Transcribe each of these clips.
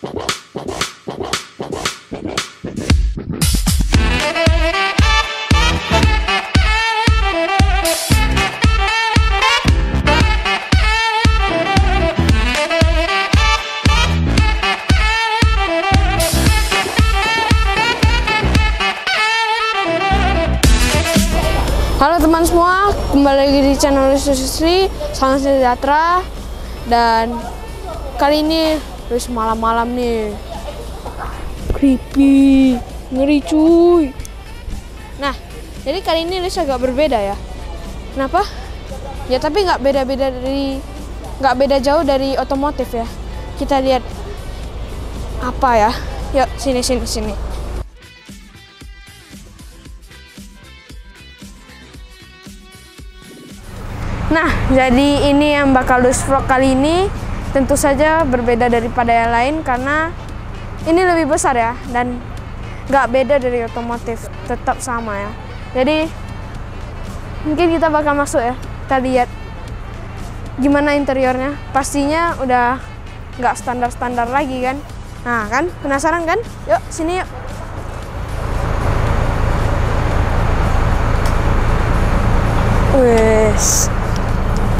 Halo teman semua, kembali lagi di channel Sri. Salam sejahtera. Dan kali ini wis malam-malam nih, creepy, ngeri cuy. Nah, jadi kali ini Luis agak berbeda ya. Kenapa? Ya tapi nggak beda jauh dari otomotif ya. Kita lihat apa ya. Yuk sini. Nah, jadi ini yang bakal Luis vlog kali ini. Tentu saja berbeda daripada yang lain karena ini lebih besar ya, dan nggak beda dari otomotif, tetap sama ya. Jadi mungkin kita bakal masuk ya, kita lihat gimana interiornya. Pastinya udah nggak standar-standar lagi kan. Nah kan, penasaran kan? Yuk sini yuk. Wes.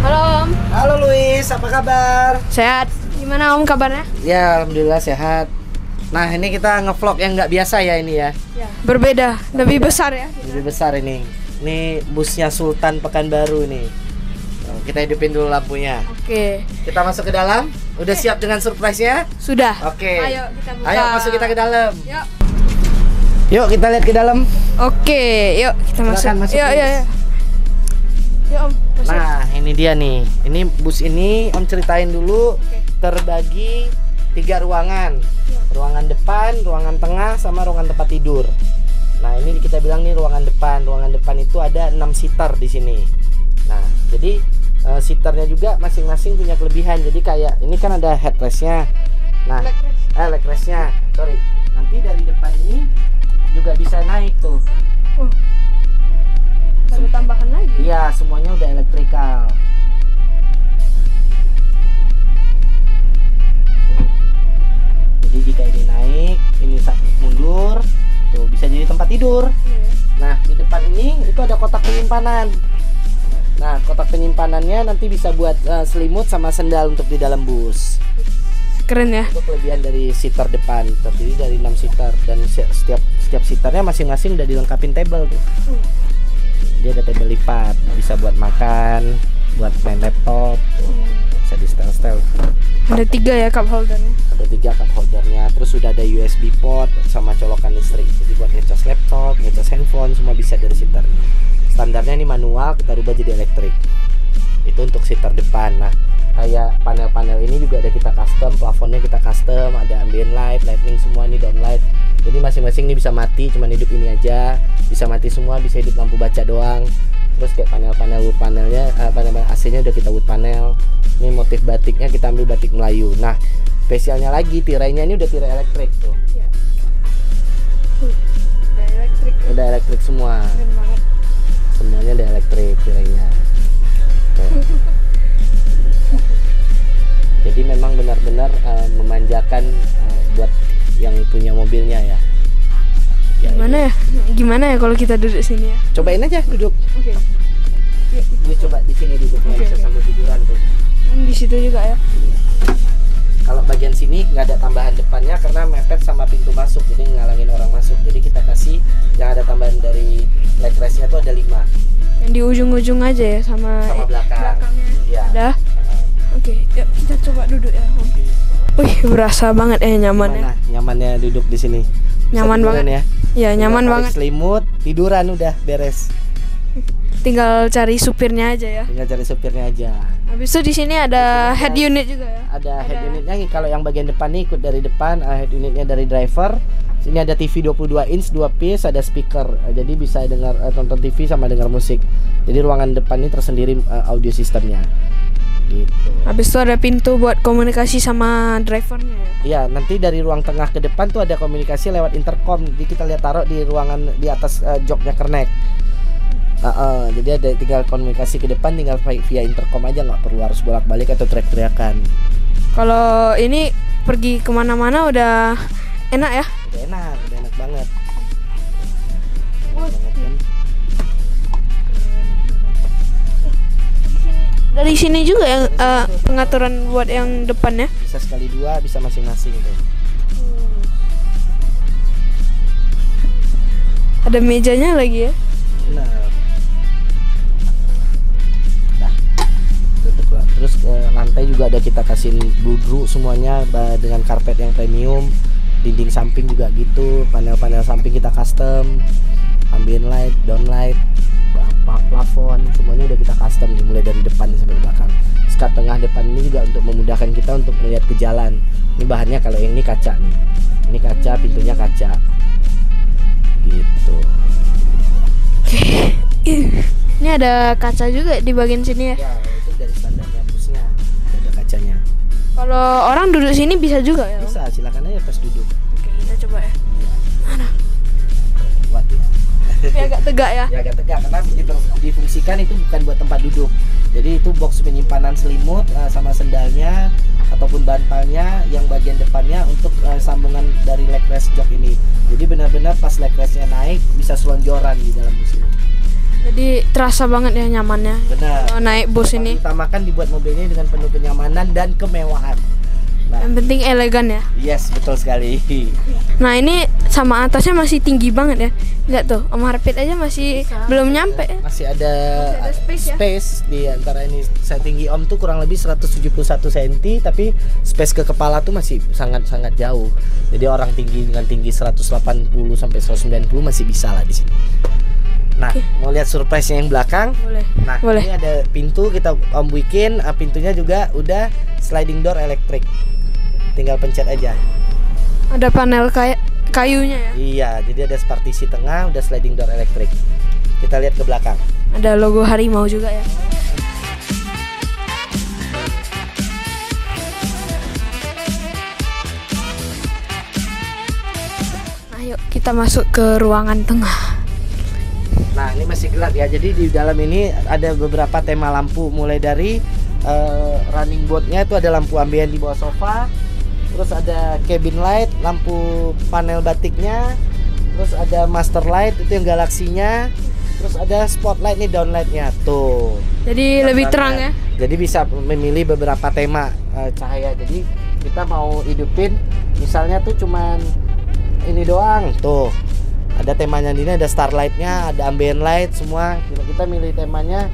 Halo Om. Halo Luis, apa kabar? Sehat. Gimana Om kabarnya? Ya, alhamdulillah sehat. Nah, ini kita ngevlog yang nggak biasa ya ini ya. Berbeda, lebih besar ya. Lebih besar ini. Ini busnya Sultan Pekanbaru nih. Kita hidupin dulu lampunya. Oke. Kita masuk ke dalam. Udah siap dengan surprise-nya? Sudah. Oke. Ayo kita buka. Ayo masuk kita ke dalam. Yuk. Yuk kita lihat ke dalam. Oke, yuk kita Silakan masuk, Yuk. Yuk Om. Masuk. Nah, ini dia nih. Ini bus ini Om ceritain dulu. Terbagi 3 ruangan. Ruangan depan, ruangan tengah, sama ruangan tempat tidur. Nah, ini kita bilang nih ruangan depan. Ruangan depan itu ada 6 seater di sini. Nah, jadi seaternya juga masing-masing punya kelebihan. Jadi kayak ini kan ada headrestnya. Nah, legrestnya. Sorry. Nanti dari depan ini juga bisa naik tuh. Ada tambahan lagi. Iya, semuanya udah elektrikal. Jadi jika ini naik, ini mundur, tuh bisa jadi tempat tidur. Nah, di depan ini itu ada kotak penyimpanan. Nah, kotak penyimpanannya nanti bisa buat selimut sama sendal untuk di dalam bus. Keren ya. Itu kelebihan dari seater depan, terdiri dari 6 seater dan setiap seaternya masing-masing udah dilengkapin table tuh. Dia ada table lipat, bisa buat makan, buat main laptop, tuh. Bisa di setel-setel. Ada 3 ya cup holdernya. Ada 3 cup holdernya, terus sudah ada USB port sama colokan listrik. Jadi buat ngecas laptop, ngecas handphone, semua bisa dari seater. Standarnya ini manual, kita rubah jadi elektrik. Itu untuk seater depan. Nah, kayak panel-panel ini juga ada kita custom, plafonnya kita custom, ada ambient light, lightning semua ini downlight. Jadi masing-masing ini bisa mati, cuman hidup ini aja, bisa mati semua, bisa hidup lampu baca doang. Terus kayak panel-panel wood panelnya, panel AC-nya udah kita wood panel. Ini motif batiknya kita ambil batik Melayu. Nah, spesialnya lagi tirainya ini udah tirai elektrik tuh. Udah elektrik. Udah elektrik semua. Keren banget. Semuanya udah elektrik tirainya. Tuh. Jadi memang benar-benar memanjakan buat yang punya mobilnya ya. Gimana ya kalau kita duduk sini ya? Cobain aja duduk. Oke. Ini coba di sini duduknya, bisa sambil tiduran tuh. Di situ juga ya. Kalau bagian sini nggak ada tambahan depannya karena mepet sama pintu masuk, jadi ngalangin orang masuk. Jadi kita kasih yang ada tambahan dari leg restnya tuh ada 5. Yang di ujung-ujung aja ya sama belakangnya. Iya. Ada. Oke, yuk kita coba duduk ya. Wih, berasa banget nyaman ya. Nyamannya duduk di sini. Nyaman banget ya. Iya, nyaman banget. Selimut, tiduran udah beres. Tinggal cari supirnya aja ya. Tinggal cari supirnya aja. Habis itu di sini ada head unit juga ya. Ada head unitnya. Kalau yang bagian depan nih ikut dari depan, head unitnya dari driver. Sini ada TV 22 inch 2 piece, ada speaker. Jadi bisa dengar tonton TV sama dengar musik. Jadi ruangan depan ini tersendiri audio sistemnya. Gitu. Habis itu ada pintu buat komunikasi sama drivernya ya. Iya, nanti dari ruang tengah ke depan tuh ada komunikasi lewat intercom. Jadi kita lihat taruh di ruangan di atas joknya kernet. Jadi ada tinggal komunikasi ke depan, tinggal via intercom aja, nggak perlu harus bolak-balik atau teriak-teriakan. Kalau ini pergi kemana-mana udah enak ya. Udah enak banget. Enak banget kan? Dari sini juga ya pengaturan buat yang depan ya. Bisa sekali dua, bisa masing-masing tuh. Ada mejanya lagi ya. Benar. Nah, tutup lah. Terus lantai juga ada kita kasih bludru semuanya dengan karpet yang premium. Dinding samping juga gitu. Panel-panel samping kita custom. Ambient light, downlight, plafon, semuanya udah kita custom nih, mulai dari depan sampai belakang. Sekat tengah depan ini juga untuk memudahkan kita untuk melihat ke jalan. Ini bahannya kalau yang ini kaca nih. Ini kaca, pintunya kaca. Gitu. Ini ada kaca juga di bagian sini ya. Ya, itu dari standarnya busnya. Ada kacanya. Kalau orang duduk sini bisa juga ya? Bisa, silakan aja pas duduk. Oke, kita coba ya. Mana? Kuat ya. Ini agak tegak ya. Ya agak tegak karena difungsikan itu bukan buat tempat duduk. Jadi itu box penyimpanan selimut sama sendalnya ataupun bantalnya yang bagian depannya untuk sambungan dari leg rest jok ini. Jadi benar-benar pas leg restnya naik bisa selonjoran di dalam bus ini. Jadi terasa banget ya nyamannya. Benar. Kalau naik bus ini. Utamakan dibuat mobilnya dengan penuh kenyamanan dan kemewahan. Nah, Yang penting elegan ya. yes, betul sekali. Nah ini sama atasnya masih tinggi banget ya. Lihat tuh, Om Harpit aja masih belum nyampe ya. Masih ada space ya? space di antara ini. Saya tinggi Om tuh kurang lebih 171 cm, tapi space ke kepala tuh masih sangat-sangat jauh. Jadi orang tinggi dengan tinggi 180 sampai 190 masih bisa lah di sini. Nah, mau lihat surprise-nya yang belakang? Boleh. Nah, Boleh. ini ada pintu kita Om bikin, pintunya juga udah sliding door elektrik. Tinggal pencet aja. Ada panel kayunya ya. Iya, jadi ada partisi tengah, udah sliding door elektrik. Kita lihat ke belakang. Ada logo harimau juga ya. Nah, yuk kita masuk ke ruangan tengah. Nah, ini masih gelap ya. Jadi di dalam ini ada beberapa tema lampu, mulai dari running boardnya itu ada lampu ambien di bawah sofa. Terus ada cabin light, lampu panel batiknya. Terus ada master light itu yang galaksinya. Terus ada spotlight nih, downlightnya tuh. Jadi lebih terang ya. Jadi bisa memilih beberapa tema cahaya. Jadi kita mau hidupin, misalnya tuh cuman ini doang tuh. Ada temanya di sini, ada starlightnya, ada ambient light semua. Kita milih temanya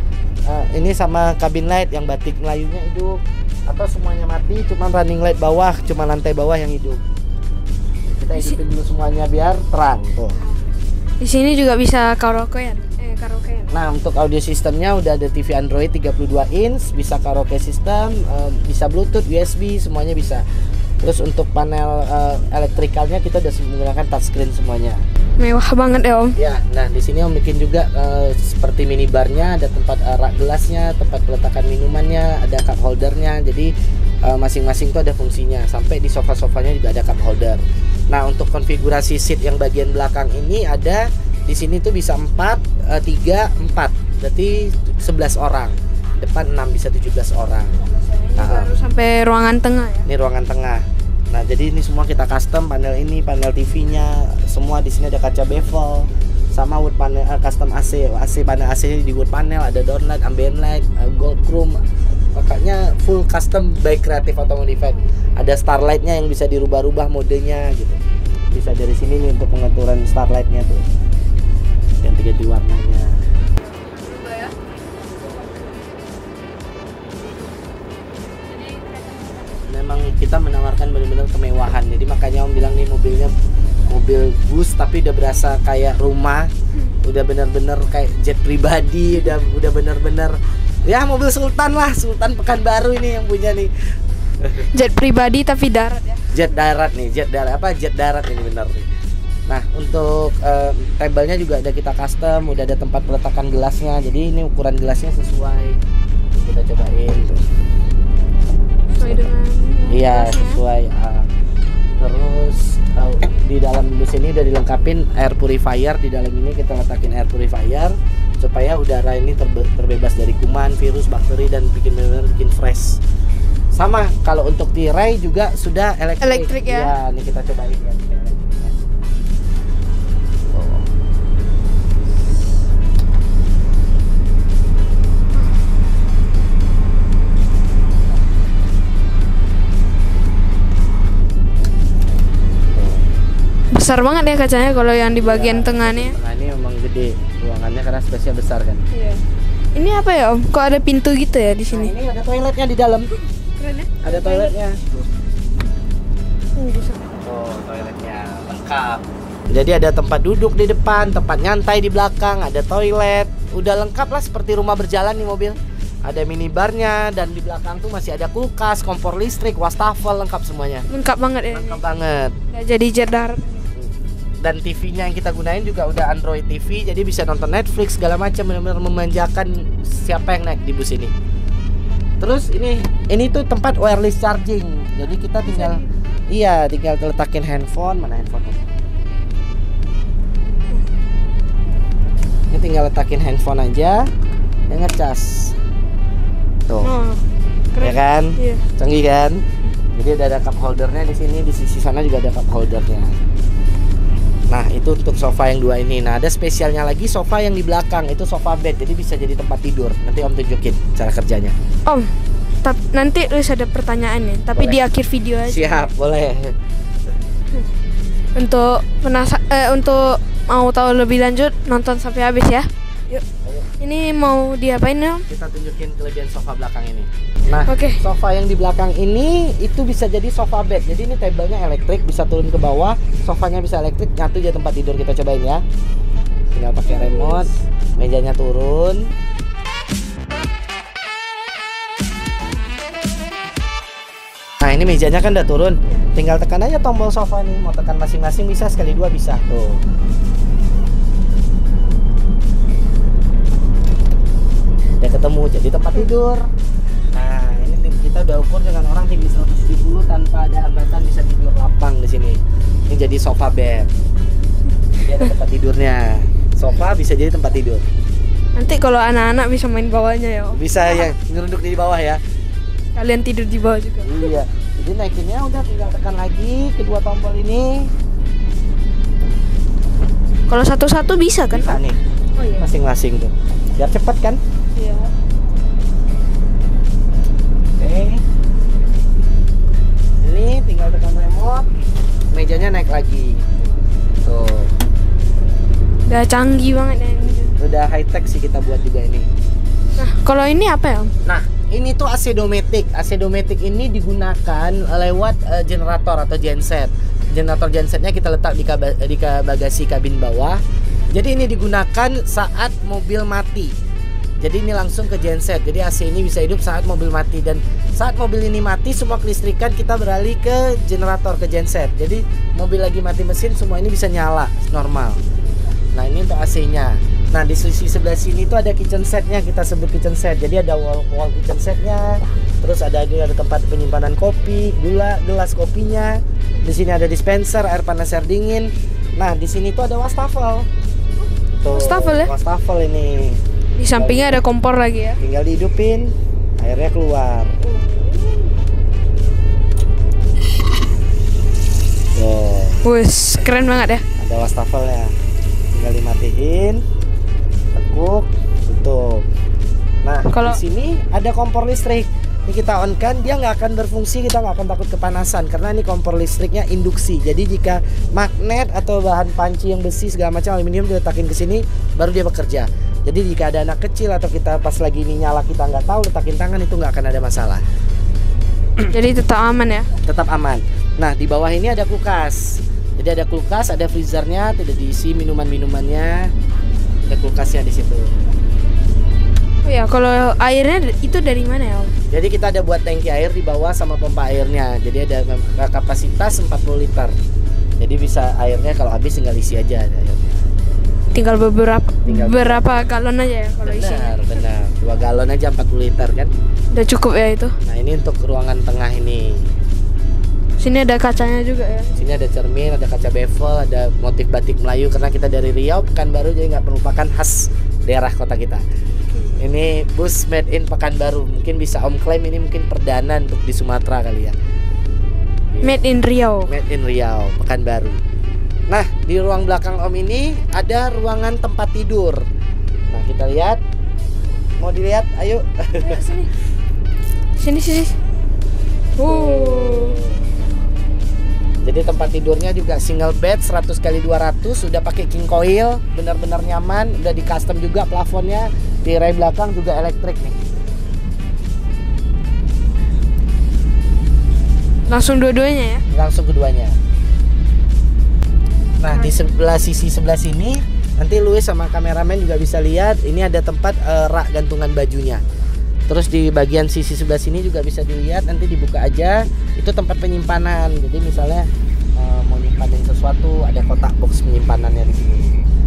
ini sama cabin light yang batik Melayunya hidup. Atau semuanya mati, cuman running light bawah, cuma lantai bawah yang hidup. Kita hidupin dulu semuanya biar terang tuh. Di sini juga bisa karaokean. Nah, untuk audio sistemnya udah ada TV Android 32 inch, bisa karaoke sistem, bisa Bluetooth, USB, semuanya bisa. Terus untuk panel elektrikalnya kita udah menggunakan touchscreen semuanya. Mewah banget ya Om. Ya, nah di sini Om bikin juga seperti minibarnya, ada tempat rak gelasnya, tempat peletakan minumannya, ada cup holdernya. Jadi masing-masing tuh ada fungsinya. Sampai di sofa-sofanya juga ada cup holder. Nah, untuk konfigurasi seat yang bagian belakang ini ada di sini tuh bisa 4, 3, 4. Berarti 11 orang. Depan 6 bisa 17 orang. Baru sampai ruangan tengah ya. Ini ruangan tengah. Nah, jadi ini semua kita custom, panel ini, panel TV-nya, semua di sini ada kaca bevel, sama wood panel custom AC panel AC di wood panel, ada downlight, ambient light, gold chrome, pokoknya full custom by Creative Automotive. Ada starlightnya yang bisa dirubah-rubah modenya gitu. Bisa dari sini nih untuk pengaturan starlightnya tuh, ganti-ganti warnanya. Memang kita menawarkan benar-benar kemewahan, jadi makanya Om bilang nih mobilnya mobil bus tapi udah berasa kayak rumah, udah benar-benar kayak jet pribadi, udah benar-benar ya mobil Sultan lah, Sultan Pekanbaru ini yang punya nih. Jet pribadi tapi darat ya. Jet darat nih, jet darat ini benar nih. Nah, untuk tabelnya juga ada kita custom, udah ada tempat peletakan gelasnya, jadi ini ukuran gelasnya sesuai. Kita cobain tuh. Sesuai dengan iya sesuai. Terus di dalam bus ini udah dilengkapin air purifier. Di dalam ini kita letakin air purifier supaya udara ini terbebas dari kuman, virus, bakteri, dan bikin benar-benar bikin fresh Sama kalau untuk tirai juga sudah elektrik. Elektrik ya? Iya, ini kita cobain ya. Besar banget ya kacanya kalau yang di bagian tengahnya. Tengah ini memang gede, ruangannya karena space-nya besar kan. Iya. Ini apa ya Om? Kok ada pintu gitu ya di Nah, sini? ini ada toiletnya di dalam. Keren ya? Ada toiletnya. Bisa. Oh, toiletnya lengkap. Jadi ada tempat duduk di depan, tempat nyantai di belakang, ada toilet. Udah lengkap lah seperti rumah berjalan nih mobil. Ada minibarnya dan di belakang tuh masih ada kulkas, kompor listrik, wastafel, lengkap semuanya. Lengkap banget ya. Lengkap banget. Nggak jadi jedar. Dan TV-nya yang kita gunain juga udah Android TV, jadi bisa nonton Netflix segala macam, benar-benar memanjakan siapa yang naik di bus ini. Terus ini tuh tempat wireless charging. Jadi kita tinggal tinggal letakin handphone, mana handphone? Ini tinggal letakin handphone aja, dan ngecas. Tuh. Oh, Ya kan? Iya. Canggih kan? Jadi ada cup holdernya di sini, di sisi sana juga ada cup holdernya. Nah, itu untuk sofa yang 2 ini. Nah, ada spesialnya lagi sofa yang di belakang, itu sofa bed. Jadi bisa jadi tempat tidur. Nanti Om tunjukin cara kerjanya. Om, nanti Luis ada pertanyaan nih, tapi Boleh. di akhir video aja. Siap, boleh. Untuk mau tahu lebih lanjut, nonton sampai habis ya. Yuk. Ini mau diapain Om? Kita tunjukin kelebihan sofa belakang ini. Nah, Oke. sofa yang di belakang ini itu bisa jadi sofa bed. Jadi ini tablenya elektrik, bisa turun ke bawah, sofanya bisa elektrik, nyatu jadi tempat tidur. Kita cobain ya. Tinggal pakai remote, mejanya turun. Nah, ini mejanya kan udah turun. Tinggal tekan aja tombol sofa nih. Mau tekan masing-masing bisa, sekali 2 bisa. Tuh. Udah ketemu jadi tempat tidur. Nah, ini kita udah ukur dengan orang tinggi 170 tanpa ada hambatan, bisa tidur lapang di sini. Ini jadi sofa bed. Jadi ada tempat tidurnya. Sofa bisa jadi tempat tidur. Nanti kalau anak-anak bisa main bawahnya ya Om. Bisa yang ngeruduk di bawah ya. Kalian tidur di bawah juga. Iya. Jadi naikinnya udah tinggal tekan lagi kedua tombol ini. Kalau satu-satu bisa kan? Bisa nih. Oh iya. Masing-masing tuh. Biar cepet kan? Iya. Oke. Ini tinggal tekan remote. Mejanya naik lagi. Tuh. Udah canggih banget ya ini. Udah high tech sih kita buat juga ini. Nah, kalau ini apa ya Om? Nah, ini tuh AC Dometic. AC Dometic ini digunakan lewat generator atau genset. Generator gensetnya kita letak di bagasi kabin bawah. Jadi ini digunakan saat mobil mati. Jadi ini langsung ke genset. Jadi AC ini bisa hidup saat mobil mati, dan saat mobil ini mati semua kelistrikan kita beralih ke generator, ke genset. Jadi mobil lagi mati mesin semua ini bisa nyala normal. Nah, ini untuk AC-nya. Nah, di sisi sebelah sini tuh ada kitchen setnya, kita sebut kitchen set. Jadi ada wall kitchen setnya. Terus ada tempat penyimpanan kopi, gula, gelas kopinya. Di sini ada dispenser, air panas, air dingin. Nah, di sini tuh ada wastafel. Tuh, Wastafel ya? Wastafel ini. Di sampingnya ada kompor lagi ya. Tinggal dihidupin, airnya keluar. Wes, keren banget ya. Ada wastafelnya. Tinggal dimatiin, tekuk, tutup. Nah, Kalau- di sini ada kompor listrik. Ini kita on kan, dia nggak akan berfungsi, kita nggak akan takut kepanasan karena ini kompor listriknya induksi. Jadi jika magnet atau bahan panci yang besi segala macam aluminium diletakin ke sini, baru dia bekerja. Jadi jika ada anak kecil atau kita pas lagi ini nyala kita nggak tahu letakin tangan, itu nggak akan ada masalah. Jadi tetap aman ya. Tetap aman. Nah, di bawah ini ada kulkas. Jadi ada kulkas, ada freezernya, tidak diisi minuman-minumannya. Ada kulkasnya di situ. Oh ya, kalau airnya itu dari mana ya Om? Jadi kita ada buat tangki air di bawah sama pompa airnya. Jadi ada kapasitas 40 liter. Jadi bisa airnya kalau habis tinggal isi aja airnya. Tinggal Tinggal beberapa galon aja ya kalau isinya. Benar. 2 galon aja 40 liter kan. Udah cukup ya itu. Nah, ini untuk ruangan tengah ini. Sini ada kacanya juga ya. Sini ada cermin, ada kaca bevel, ada motif batik Melayu karena kita dari Riau, Pekanbaru, jadi nggak melupakan khas daerah kota kita. Ini bus made in Pekanbaru. Mungkin bisa Om klaim ini mungkin perdana untuk di Sumatera kali ya. Made in Riau. Made in Riau, Pekanbaru. Nah, di ruang belakang Om ini ada ruangan tempat tidur. Nah, kita lihat. Mau dilihat? Ayo. Sini. Jadi tempat tidurnya juga single bed 100x200, sudah pakai king coil, benar-benar nyaman, udah di custom juga plafonnya, tirai belakang juga elektrik nih. Langsung dua-duanya ya? Langsung keduanya. Nah, di sisi sebelah sini nanti Luis sama kameramen juga bisa lihat, ini ada tempat rak gantungan bajunya. Terus di bagian sisi sebelah sini juga bisa dilihat, nanti dibuka aja, itu tempat penyimpanan. Jadi misalnya mau nyimpanin sesuatu, ada kotak box penyimpanannya di sini.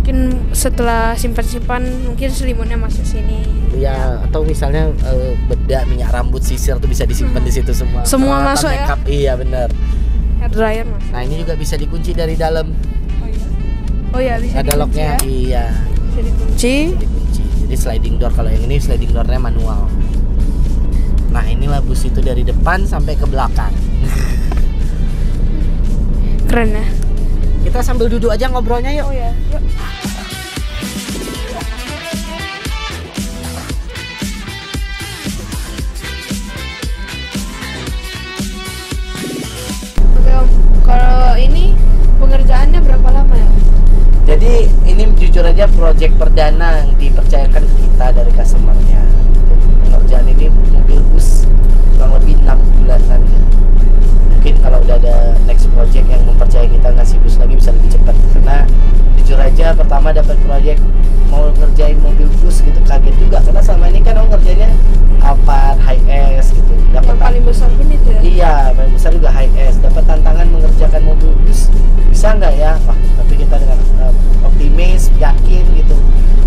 Mungkin setelah simpan-simpan, mungkin selimutnya masuk sini. Ya, atau misalnya bedak, minyak rambut, sisir tuh bisa disimpan di situ semua. Semua Peralatan masuk ya? makeup, iya benar. Hair dryer mas. Nah, ini juga bisa dikunci dari dalam. Oh iya bisa Ada dikunci locknya, ya? iya. Bisa dikunci. Dikunci. Jadi sliding door, kalau yang ini sliding doornya manual. Nah, inilah bus itu dari depan sampai ke belakang. Keren ya? Kita sambil duduk aja ngobrolnya yuk. Oh ya, yuk. Oke Om, kalau ini pengerjaannya berapa lama ya? Jadi ini jujur aja proyek perdana yang dipercayakan ke kita dari customernya. Jadi pengerjaan ini mobil bus kurang lebih 6 bulanan ya. Mungkin kalau udah ada next project yang mempercayai kita ngasih bus lagi bisa lebih cepat. Karena jujur aja pertama dapat proyek mau ngerjain mobil bus gitu kaget juga, karena selama ini kan orang ngerjainnya Alphard, Hi-S gitu. Yang paling besar pun itu ya? Iya, paling besar juga Hi-S. Dapat tantangan mengerjakan mobil bus, bisa nggak ya? Wah, tapi kita dengan optimis, yakin gitu,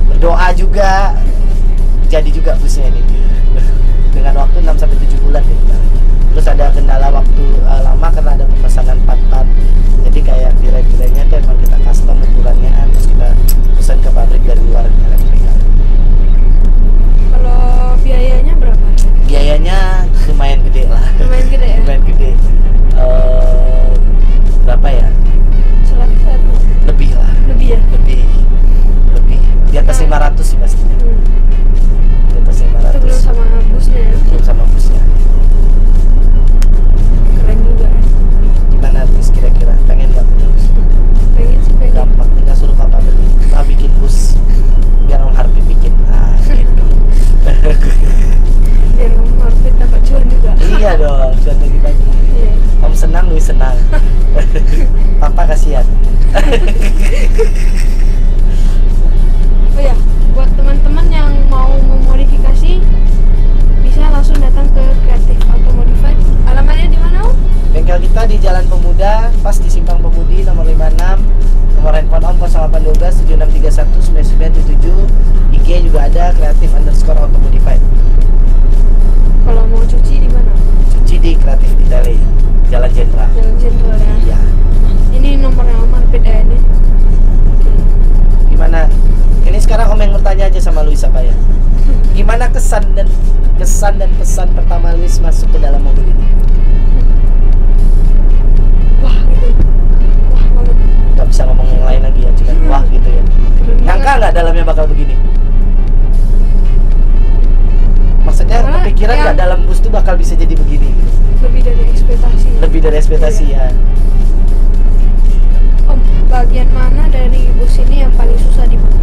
berdoa juga, jadi juga busnya ini dengan waktu 6-7 bulan gitu. Terus ada kendala waktu lama karena ada pemesanan part-part, jadi kayak tirai-tirainya tuh emang kita custom ukurannya, terus kita pesan ke pabrik dari luar. Kalau biayanya berapa? Biayanya lumayan gede lah. Lumayan gede ya? Lumayan gede. Berapa ya? Satu. Lebih lah. Lebih ya? Lebih. Di atas 500 sih pastinya. Di atas 500. Itu belum sama busnya ya? Belum sama busnya. Keren juga ya? Gimana Tis kira-kira? Pengen nggak punya bus? Pengen sih pengen. Gampang, tinggal suruh papa beli. Papa bikin bus. Biar Om Harfi bikin. Nah, gitu. Biar kamu Harvey dapat cuan juga. Iya dong, cuan bagi-bagi. Iya. Om senang, Luis senang. Papa kasihan. Oh ya, buat teman-teman yang mau memodifikasi bisa langsung datang ke Creative Auto Modified. Alamatnya di mana Om? Bengkel kita di Jalan Pemuda, pas di Simpang Pemudi nomor 56. Nomor handphone Om 0812 7631 9977. IG juga ada Creative_Auto Modified. Kalau mau cuci di mana? Cuci di Creative Detailing, Jalan Jenderal. Jalan Jenderal ya. Iya. Ini nomornya Om Harvey ya ini. Gimana? Ini sekarang Om yang bertanya aja sama Luis apa ya? Gimana kesan dan pesan pertama Luis masuk ke dalam mobil ini? Wah gitu. Wah banget. Gak bisa ngomong yang lain lagi ya, cuma wah gitu ya. Keren Nyangka banget. nggak dalamnya bakal begini? Maksudnya Karena kepikiran nggak yang- dalam bus tuh bakal bisa jadi begini? Gitu? Lebih dari ekspektasi. Lebih dari ekspektasi ya. Om, bagian mana dari bus ini yang paling susah dibuat?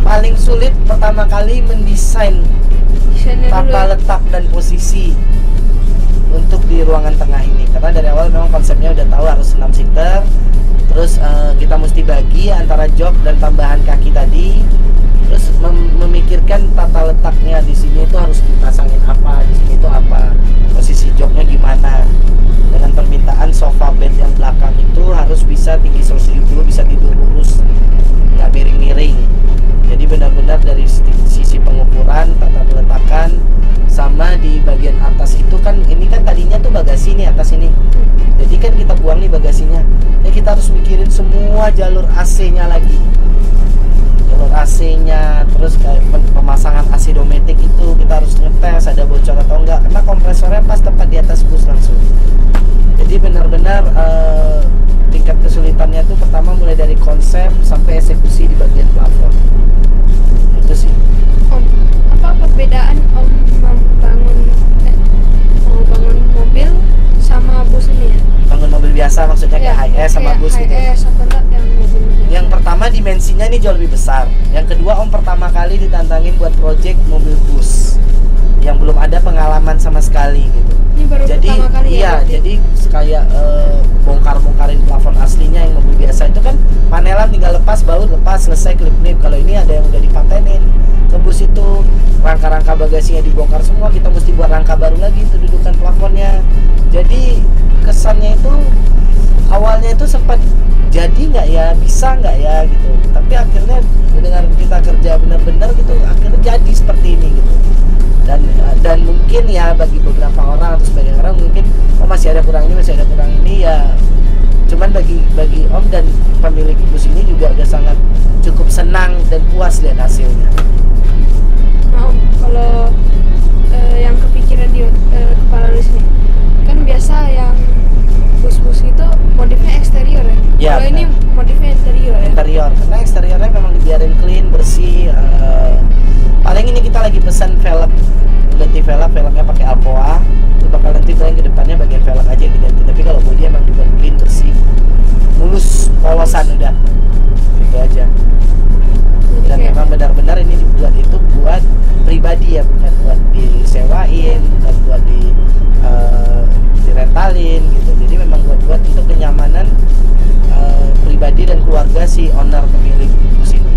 Paling sulit pertama kali mendesain Desainnya dulu tata ya? letak dan posisi untuk di ruangan tengah ini, karena dari awal memang konsepnya udah tahu harus 6 seater. Terus kita mesti bagi antara jok dan tambahan kaki tadi. Terus memikirkan tata letaknya di sini itu harus dipasangin apa, di sini itu apa, posisi joknya gimana. Dengan permintaan sofa bed yang belakang itu harus bisa tinggi 170, bisa tidur lurus, nggak miring-miring. Jadi benar-benar dari sisi pengukuran, tata peletakan, sama di bagian atas itu kan, ini kan tadinya tuh bagasi nih atas ini. Jadi kan kita buang nih bagasinya. Jadi kita harus mikirin semua jalur AC-nya lagi. jalur AC-nya, terus kayak pemasangan AC domestik itu kita harus ngetes ada bocor atau enggak, karena kompresornya pas tepat di atas bus langsung. Jadi benar-benar tingkat kesulitannya tuh pertama mulai dari konsep sampai eksekusi di bagian plafon. Itu sih. Om, apa perbedaan Om mau bangun mobil sama bus ini ya? Bangun mobil biasa maksudnya kayak HS sama bus gitu. HS atau enggak yang mobil biasa? Yang pertama dimensinya ini jauh lebih besar. Yang kedua Om pertama kali ditantangin buat project mobil bus yang belum ada pengalaman sama sekali gitu. Ini baru Jadi pertama kali iya, ya? jadi kayak bongkar-bongkarin plafon aslinya. Yang mobil biasa itu kan panelan tinggal lepas, baut lepas, selesai klip-klip. Kalau ini ada yang udah dipatenin. Ke bus itu rangka-rangka bagasinya dibongkar semua, kita mesti buat rangka baru lagi untuk dudukan plafonnya. Jadi kesannya itu awalnya itu sempat jadi nggak ya, bisa nggak ya gitu. Tapi akhirnya dengan kita kerja benar-benar gitu, akhirnya jadi seperti ini gitu. Dan mungkin ya bagi beberapa orang atau sebagian orang mungkin masih ada kurang ini ya. Cuman bagi Om dan pemilik bus ini juga udah sangat cukup senang dan puas lihat hasilnya. Nah Om, kalau yang kepikiran di kepala Luis nih, kan biasa yang bus-bus itu modifnya eksterior ya? Ya, kalau ini modifnya interior ya? Interior, karena eksteriornya memang dibiarin clean, bersih. Paling ini kita lagi pesan velg, ganti velgnya pakai Alcoa. Itu bakal nanti paling ke depannya bagian velg aja yang diganti. Tapi kalau bodi emang dibuat clean, bersih, mulus, polosan udah. Itu aja. Dan memang benar-benar ini dibuat itu buat pribadi ya, bukan buat disewain, bukan buat direntalin gitu. Jadi memang buat untuk kenyamanan pribadi dan keluarga si owner pemilik bus ini.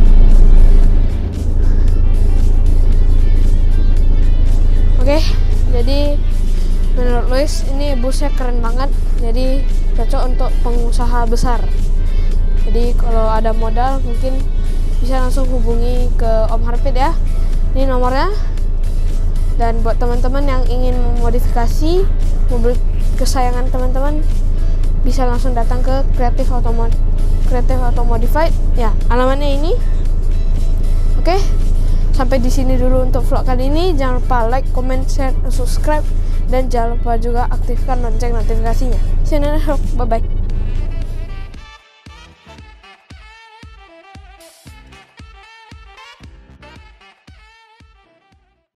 Oke, jadi menurut Luis ini busnya keren banget, jadi cocok untuk pengusaha besar. Jadi kalau ada modal mungkin bisa langsung hubungi ke Om Harpit ya, ini nomornya. Dan buat teman-teman yang ingin memodifikasi mobil kesayangan teman-teman, bisa langsung datang ke Creative Auto Modified ya, alamatnya ini. Oke, sampai di sini dulu untuk vlog kali ini. Jangan lupa like, comment, share, subscribe, dan jangan lupa juga aktifkan lonceng notifikasinya. See you next vlog, bye bye.